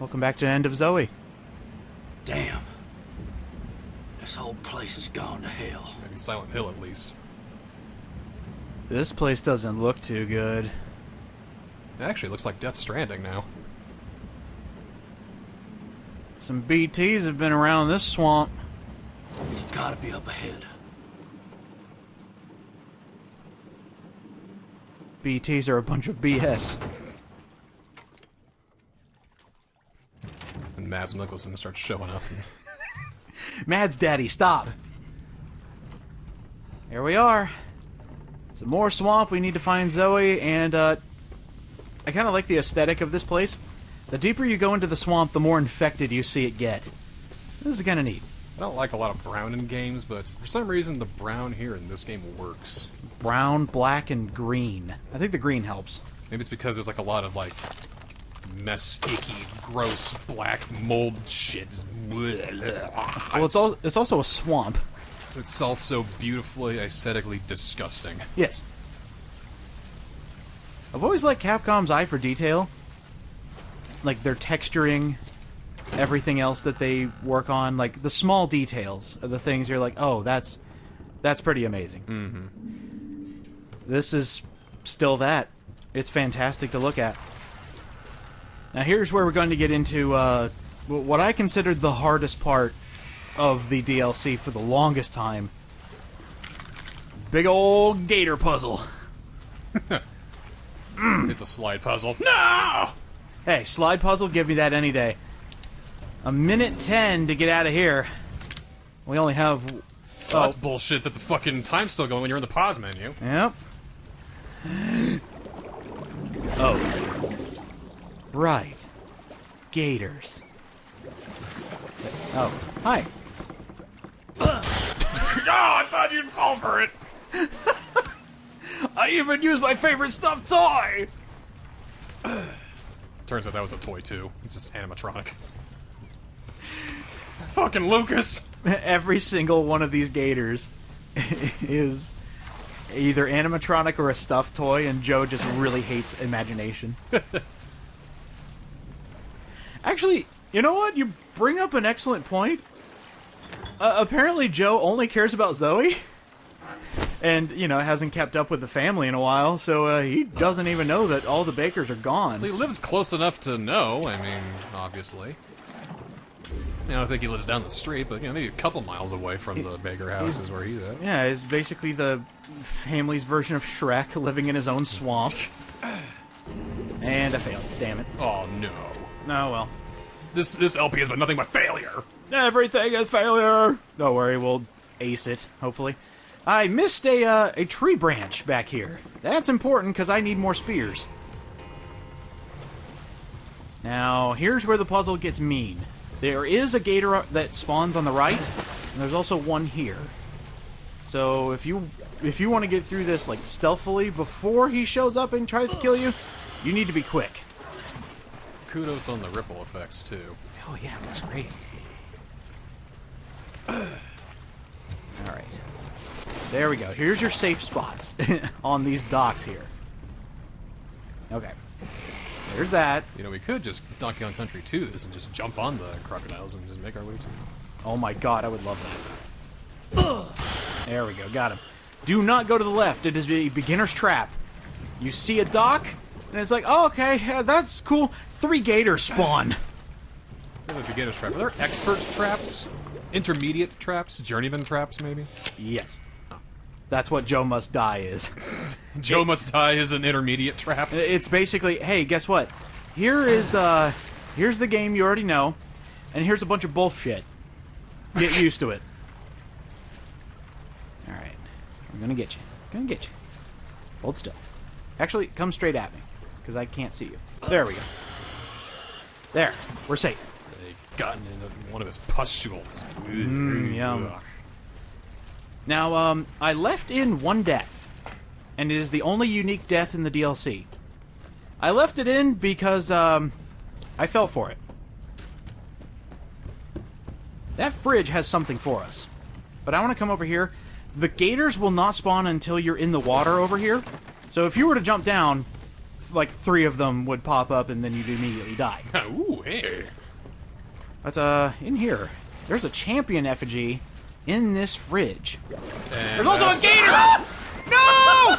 Welcome back to End of Zoe. Damn. This whole place has gone to hell. Maybe Silent Hill, at least. This place doesn't look too good. Actually, it looks like Death Stranding now. Some BTs have been around this swamp. He's gotta be up ahead. BTs are a bunch of BS. And Mads Mikkelsen starts showing up. Mads daddy, stop! Here we are. Some more swamp, we need to find Zoe, and I kind of like the aesthetic of this place. The deeper you go into the swamp, the more infected you see it get. This is kind of neat. I don't like a lot of brown in games, but for some reason the brown here in this game works. Brown, black, and green. I think the green helps. Maybe it's because there's like a lot of like mess, icky, gross, black mold shit. Well, it's also a swamp. It's also beautifully, aesthetically disgusting. Yes. I've always liked Capcom's eye for detail. Like, their texturing, everything else that they work on. Like, the small details are the things you're like, oh, that's pretty amazing. Mm-hmm. This is still that. It's fantastic to look at. Now, here's where we're going to get into what I considered the hardest part of the DLC for the longest time. Big old gator puzzle. It's a slide puzzle. No! Hey, slide puzzle, give me that any day. A minute 10 to get out of here. We only have... Oh, that's bullshit that the fucking time's still going when you're in the pause menu. Yep. Oh. Right. Gators. Oh, hi. Oh, I thought you'd fall for it! I even used my favorite stuffed toy! Turns out that was a toy, too. It's just animatronic. Fucking Lucas! Every single one of these gators is either animatronic or a stuffed toy, and Joe just really hates imagination. Actually, you know what? You bring up an excellent point. Apparently Joe only cares about Zoe. And, you know, hasn't kept up with the family in a while, so he doesn't even know that all the Bakers are gone. He lives close enough to know, I mean, obviously. I don't think he lives down the street, but, you know, maybe a couple miles away from the Baker house is where he's at. Yeah, it's basically the family's version of Shrek living in his own swamp. And I failed, damn it. Oh, no. Oh, well. This LP has been nothing but failure! Everything is failure! Don't worry, we'll ace it, hopefully. I missed a tree branch back here. That's important, because I need more spears. Now, here's where the puzzle gets mean. There is a gator that spawns on the right, and there's also one here. So, if you want to get through this, like, stealthily before he shows up and tries to kill you, you need to be quick. Kudos on the ripple effects, too. Oh, yeah, it looks great. Alright. There we go. Here's your safe spots on these docks here. Okay. There's that. You know, we could just Donkey Kong Country 2 this and just jump on the crocodiles and just make our way to them. Oh my god, I would love that. There we go, got him. Do not go to the left. It is a beginner's trap. You see a dock, and it's like, oh, okay, yeah, that's cool. 3 gators spawn. We have a beginner's trap. Are there expert traps? Intermediate traps? Journeyman traps, maybe? Yes. That's what Joe Must Die is. Joe Must Die is an intermediate trap? It's basically, hey, guess what? Here's the game you already know, and here's a bunch of bullshit. Get used to it. Alright. I'm gonna get you. Gonna get you. Hold still. Actually, come straight at me, because I can't see you. There we go. There. We're safe. They've gotten into one of his pustules. Yum. Now, I left in one death, and it is the only unique death in the DLC. I left it in because, I fell for it. That fridge has something for us. But I want to come over here. The gators will not spawn until you're in the water over here. So if you were to jump down, like 3 of them would pop up, and then you'd immediately die. Ooh, hey. But in here, there's a champion effigy in this fridge. And There's also a gator! No!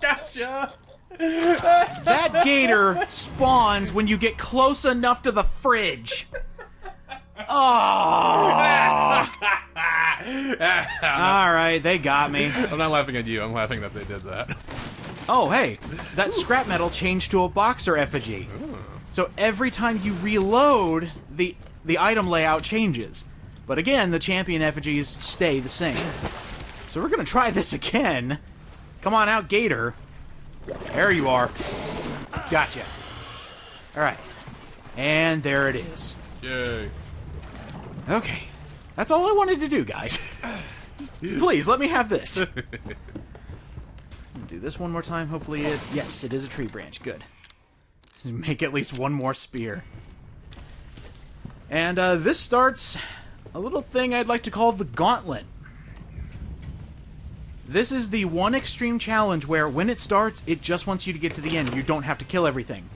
Gotcha! That gator spawns when you get close enough to the fridge. Oh! Alright, they got me. I'm not laughing at you, I'm laughing that they did that. Oh, hey, that scrap metal changed to a boxer effigy. Ooh. So every time you reload, the item layout changes. But again, the champion effigies stay the same. So we're gonna try this again. Come on out, gator. There you are. Gotcha. Alright. And there it is. Yay. Okay. That's all I wanted to do, guys. Please, let me have this. Do this one more time. Hopefully it's... Yes, it is a tree branch. Good. Make at least one more spear. And this starts a little thing I'd like to call the gauntlet. This is the one extreme challenge where when it starts, it just wants you to get to the end. You don't have to kill everything.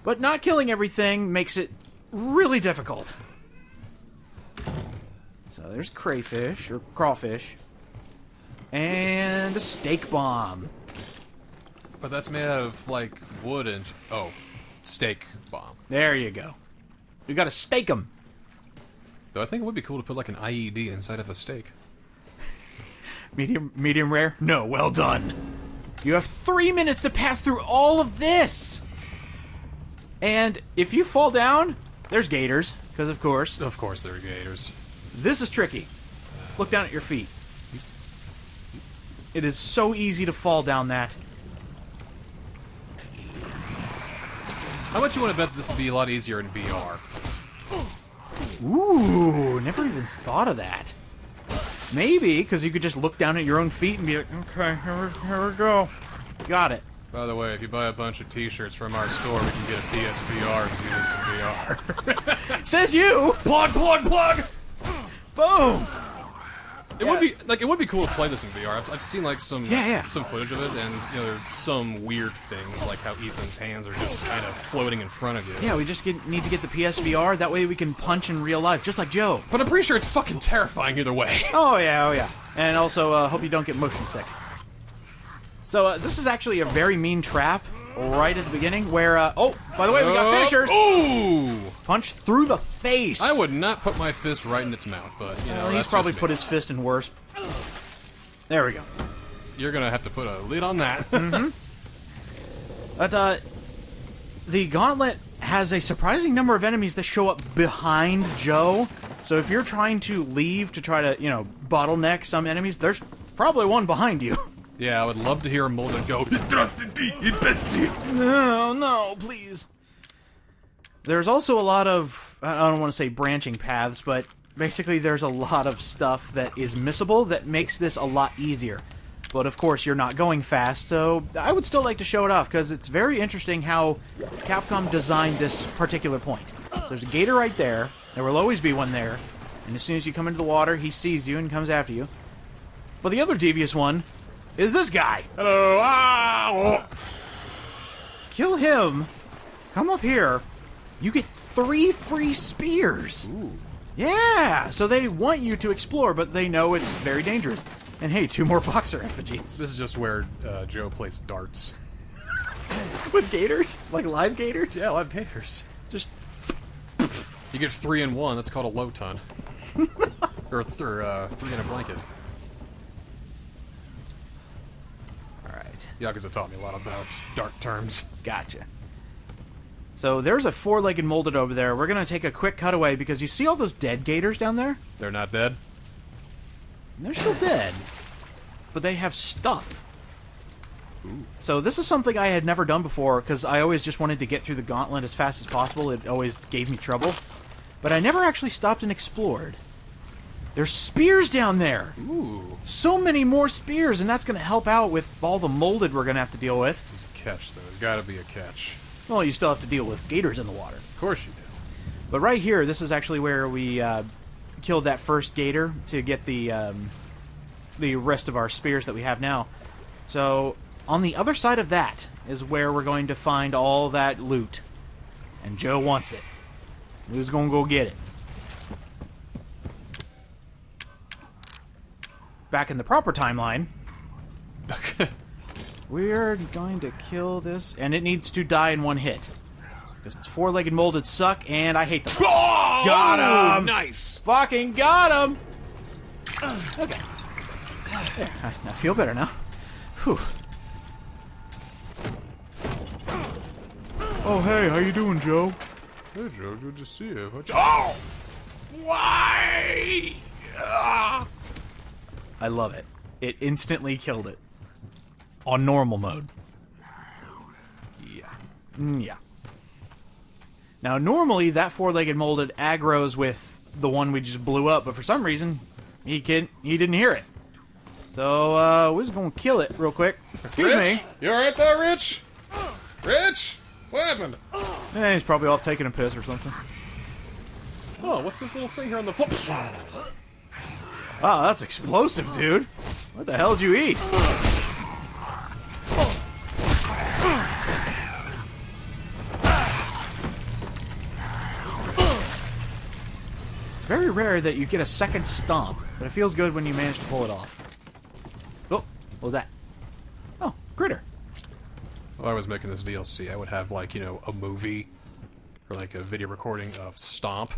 But not killing everything makes it really difficult. So there's crayfish, or crawfish. And a steak bomb. But that's made out of, like, wood and... Oh, steak bomb. There you go. You gotta stake them. Though I think it would be cool to put, like, an IED inside of a steak. Medium rare? No, well done. You have 3 minutes to pass through all of this. And if you fall down, there's gators, because of course. Of course there are gators. This is tricky. Look down at your feet. It is so easy to fall down that. How much you want to bet this would be a lot easier in VR? Ooh, never even thought of that. Maybe, because you could just look down at your own feet and be like, okay, here we go. Got it. By the way, if you buy a bunch of t-shirts from our store, we can get a PSVR and do this in VR. Says you! Plug, plug, plug! Boom! It would be cool to play this in VR. I've seen like some footage of it, and you know there's some weird things like how Ethan's hands are just kind of floating in front of you. Yeah, we just need to get the PSVR. That way we can punch in real life, just like Joe. But I'm pretty sure it's fucking terrifying either way. Oh yeah. And also, hope you don't get motion sick. So this is actually a very mean trap right at the beginning, where oh, by the way, we got finishers. Ooh! Punch through the face. I would not put my fist right in its mouth, but you know, well, he's probably put his fist in worse. There we go. You're gonna have to put a lid on that. Mm-hmm. But the gauntlet has a surprising number of enemies that show up behind Joe. So if you're trying to leave to try to, you know, bottleneck some enemies, there's probably one behind you. Yeah, I would love to hear Molden go. No, please. There's also a lot of, I don't want to say branching paths, but basically there's a lot of stuff that is missable that makes this a lot easier. But of course you're not going fast, so I would still like to show it off, because it's very interesting how Capcom designed this particular point. There's a gator right there, there will always be one there, and as soon as you come into the water, he sees you and comes after you. But the other devious one is this guy. Hello, ah! Kill him, come up here, you get 3 free spears. Ooh. Yeah, so they want you to explore, but they know it's very dangerous. And hey, 2 more boxer effigies. This is just where Joe plays darts. With gators? Like live gators? Yeah, live gators. Just... You get 3 in 1, that's called a low ton. or 3 in a blanket. Alright. Yakuza taught me a lot about dart terms. Gotcha. So there's a 4-legged molded over there. We're going to take a quick cutaway because you see all those dead gators down there? They're not dead? They're still dead. But they have stuff. Ooh. So this is something I had never done before because I always just wanted to get through the gauntlet as fast as possible. It always gave me trouble. But I never actually stopped and explored. There's spears down there. Ooh. So many more spears, and that's going to help out with all the molded we're going to have to deal with. There's a catch, though. There's gotta be a catch. Well, you still have to deal with gators in the water. Of course you do. But right here, this is actually where we killed that first gator to get the the rest of our spears that we have now. So, on the other side of that is where we're going to find all that loot. And Joe wants it. Who's gonna go get it? Back in the proper timeline, we're going to kill this, and it needs to die in one hit. Because four-legged molded suck, and I hate them. Oh, got him! Nice! Fucking got him! Okay. There, I feel better now. Whew. Oh, hey, how you doing, Joe? Hey, Joe, good to see you. Oh! Why? I love it. It instantly killed it. On normal mode. Yeah. Yeah. Now, normally, that four-legged molded aggroes with the one we just blew up, but for some reason, he didn't hear it. So, we're just gonna kill it real quick. Excuse me. You alright there, Rich? Rich? What happened? He's probably off taking a piss or something. Oh, what's this little thing here on the flip? Wow, that's explosive, dude. What the hell did you eat? It's very rare that you get a second stomp, but it feels good when you manage to pull it off. Oh, what was that? Oh, Gritter. If I was making this DLC, I would have, like, you know, a movie or, like, a video recording of Stomp.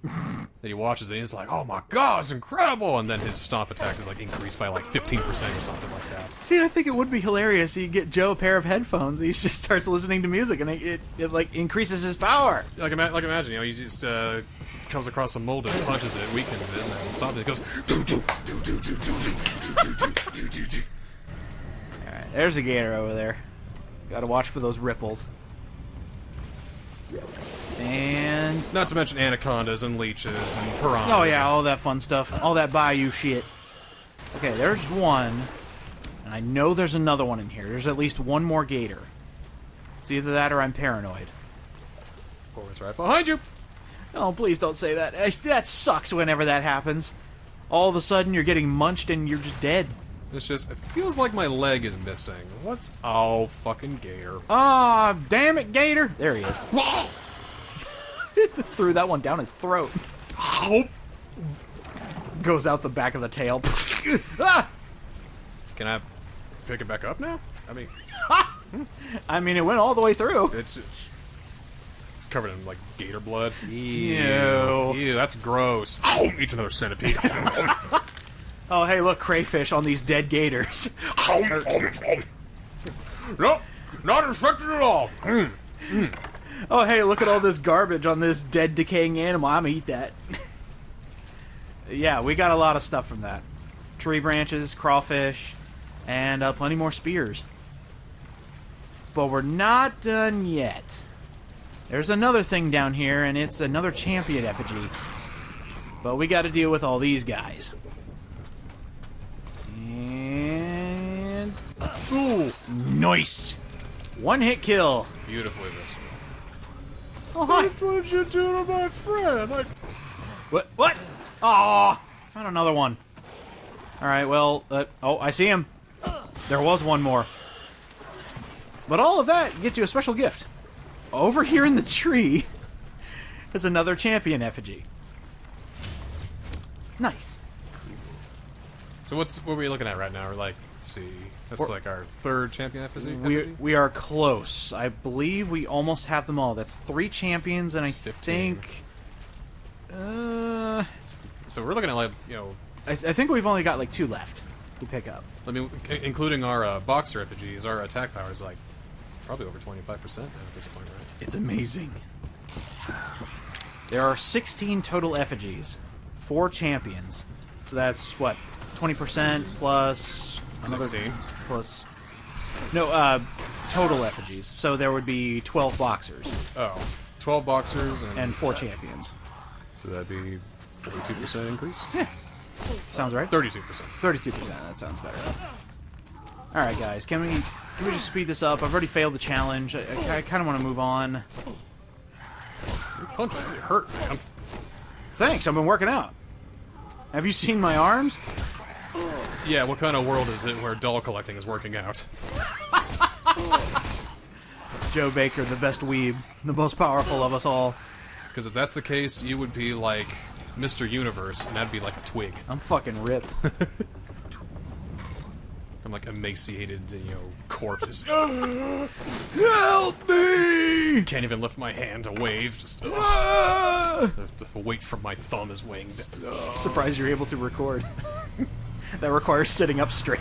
Then he watches it and he's like, oh my god, it's incredible! And then his stomp attack is like increased by like 15% or something like that. See, I think it would be hilarious. You get Joe a pair of headphones, he just starts listening to music, and it like increases his power. Like imagine, you know, he just comes across a mold and punches it, weakens it, and then stomps it, it goes. Alright, there's a gator over there. Gotta watch for those ripples. And... not to mention anacondas and leeches and piranhas. oh yeah, all that fun stuff. All that bayou shit. Okay, there's one. And I know there's another one in here. There's at least one more gator. It's either that or I'm paranoid. Oh, it's right behind you! Oh, please don't say that. That sucks whenever that happens. All of a sudden, you're getting munched and you're just dead. It's just, it feels like my leg is missing. What's... oh, fucking gator. Ah, damn it, gator! There he is. Threw that one down his throat. Oh. Goes out the back of the tail. Ah! Can I pick it back up now? I mean, it went all the way through. It's covered in, like, gator blood. Ew. Ew, that's gross. Oh, eats another centipede. Oh, hey, look, crayfish on these dead gators. Nope, not infected at all. Oh, hey, look at all this garbage on this dead, decaying animal. I'm gonna eat that. Yeah, we got a lot of stuff from that. Tree branches, crawfish, and plenty more spears. But we're not done yet. There's another thing down here, and it's another champion effigy. But we got to deal with all these guys. And... ooh, nice! One-hit kill. Beautifully this one. Oh, hi. What did you do to my friend? What? What? Aw! Found another one. Alright, well, oh, I see him. There was one more. But all of that gets you a special gift. Over here in the tree is another champion effigy. Nice. So what are we looking at right now? We're like, let's see. That's like our third champion effigy? We are close. I believe we almost have them all. That's 3 champions, and I 15. think... so we're looking at, like, you know... I think we've only got, like, 2 left to pick up. I mean, including our boxer effigies, our attack power is, like, probably over 25% now at this point, right? It's amazing. There are 16 total effigies. 4 champions. So that's, what, 20% plus... 16. Plus... no, total effigies. So there would be 12 boxers. Oh. 12 boxers and 4 champions. So that'd be 42% increase? Yeah. Sounds right. 32%. 32%. That sounds better. All right, guys. Can we just speed this up? I've already failed the challenge. I kind of want to move on. Your punch really hurt, man. Thanks. I've been working out. Have you seen my arms? Yeah, what kind of world is it where doll collecting is working out? Joe Baker, the best weeb, the most powerful of us all. Because if that's the case, you would be like Mr. Universe, and that'd be like a twig. I'm fucking ripped. I'm like emaciated, corpses. Help me! Can't even lift my hand to wave. Just the weight from my thumb is weighing down. Surprised you're able to record. That requires sitting up straight.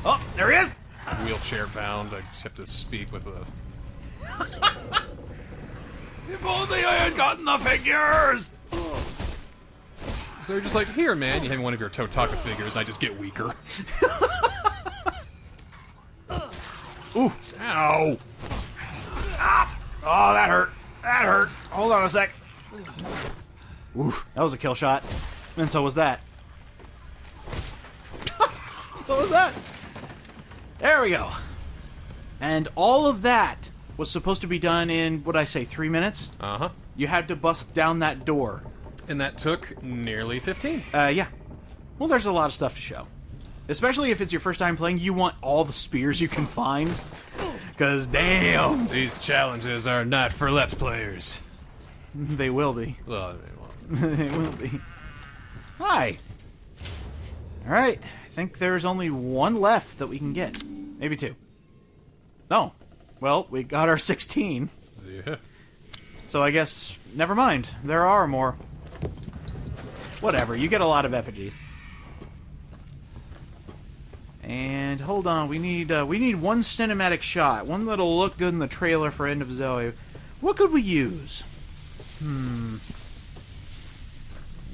Oh, there he is! Wheelchair bound. I just have to speak with a. If only I had gotten the figures! So you're just like, here, man. You hand me one of your Totaka figures, and I just get weaker. Ooh! Ow! Ah! Oh, that hurt. That hurt. Hold on a sec. Oof, that was a kill shot. And so was that. So was that. There we go. And all of that was supposed to be done in, what'd I say, 3 minutes? Uh-huh. You had to bust down that door. And that took nearly 15. Yeah. Well, there's a lot of stuff to show. Especially if it's your first time playing, you want all the spears you can find. Because, damn! These challenges are not for Let's Players. They will be. Well, they won't. They will be. Hi. Alright. I think there's only one left that we can get. Maybe two. Oh. Well, we got our 16. Yeah. So I guess, never mind. There are more. Whatever, you get a lot of effigies. And hold on, we need one cinematic shot, one that'll look good in the trailer for End of Zoe. What could we use?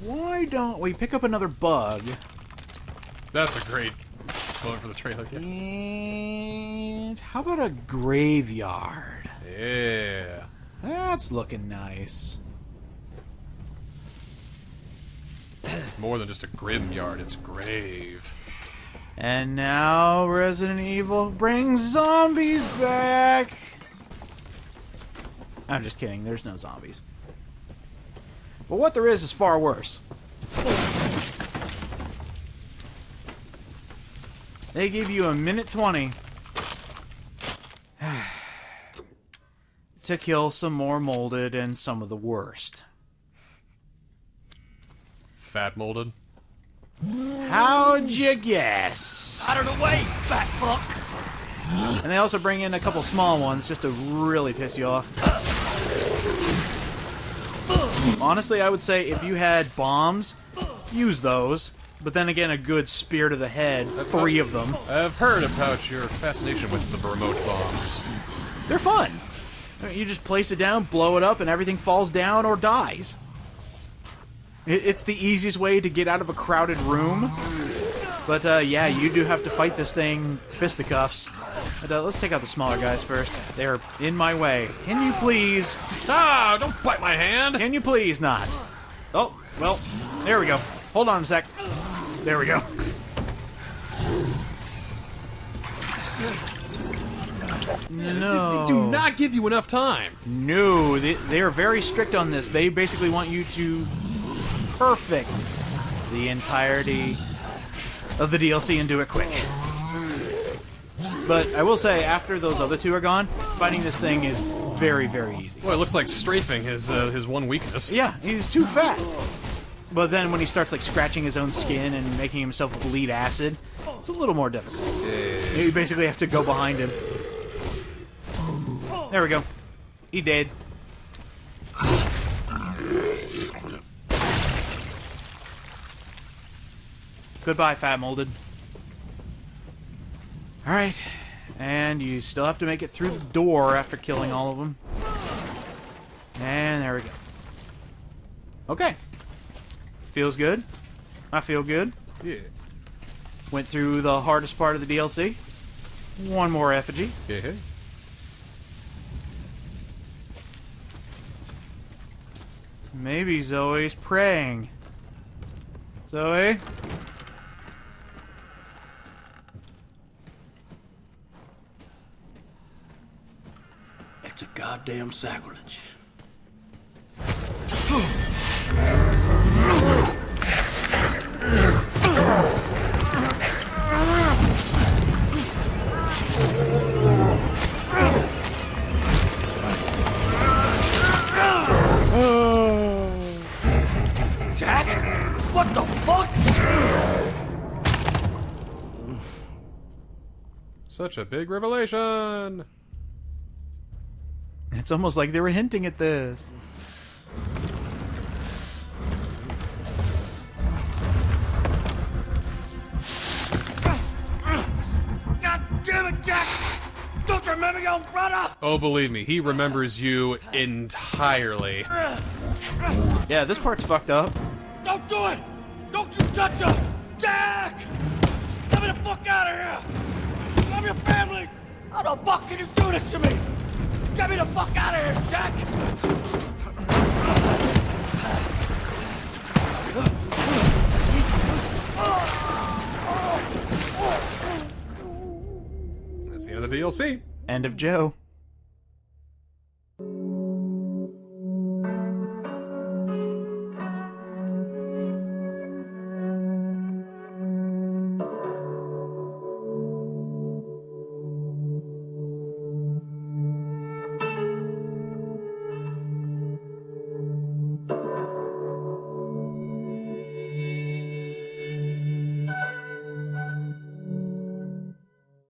Why don't we pick up another bug? That's a great moment for the trailer. Yeah. And how about a graveyard? Yeah. That's looking nice. It's more than just a grimyard, it's grave. And now Resident Evil brings zombies back. I'm just kidding, there's no zombies. But what there is far worse. They give you a minute 20 to kill some more molded and some of the worst. Fat molded. How'd you guess? Out of the way, fat fuck! And they also bring in a couple small ones just to really piss you off. Honestly, I would say if you had bombs, use those. But then again, a good spear to the head, 3 of them. I've heard about your fascination with the remote bombs. They're fun. You just place it down, blow it up, and everything falls down or dies. It's the easiest way to get out of a crowded room. But, yeah, you do have to fight this thing fisticuffs. But, let's take out the smaller guys first. They're in my way. Can you please... Ah! Don't bite my hand! Can you please not? Oh, well, there we go. Hold on a sec. There we go. No. They do not give you enough time. No, they are very strict on this. They basically want you to perfect the entirety of the DLC and do it quick. But I will say, after those other two are gone, fighting this thing is very, very easy. Well, it looks like strafing his one weakness. Yeah, he's too fat. But then when he starts like scratching his own skin and making himself bleed acid, it's a little more difficult. You basically have to go behind him. There we go. He dead. Goodbye, fat molded. Alright. And you still have to make it through the door after killing all of them. And there we go. Okay. Feels good. I feel good. Yeah. Went through the hardest part of the DLC. One more effigy. Yeah. Maybe Zoe's praying. Zoe? It's a goddamn sacrilege. What the fuck? Such a big revelation! It's almost like they were hinting at this. God damn it, Jack! Don't you remember your brother? Oh, believe me, he remembers you entirely. Yeah, this part's fucked up. Don't do it! Don't you touch him! Jack! Get me the fuck out of here! I'm your family! How the fuck can you do this to me? Get me the fuck out of here, Jack! That's the end of the DLC. End of Joe.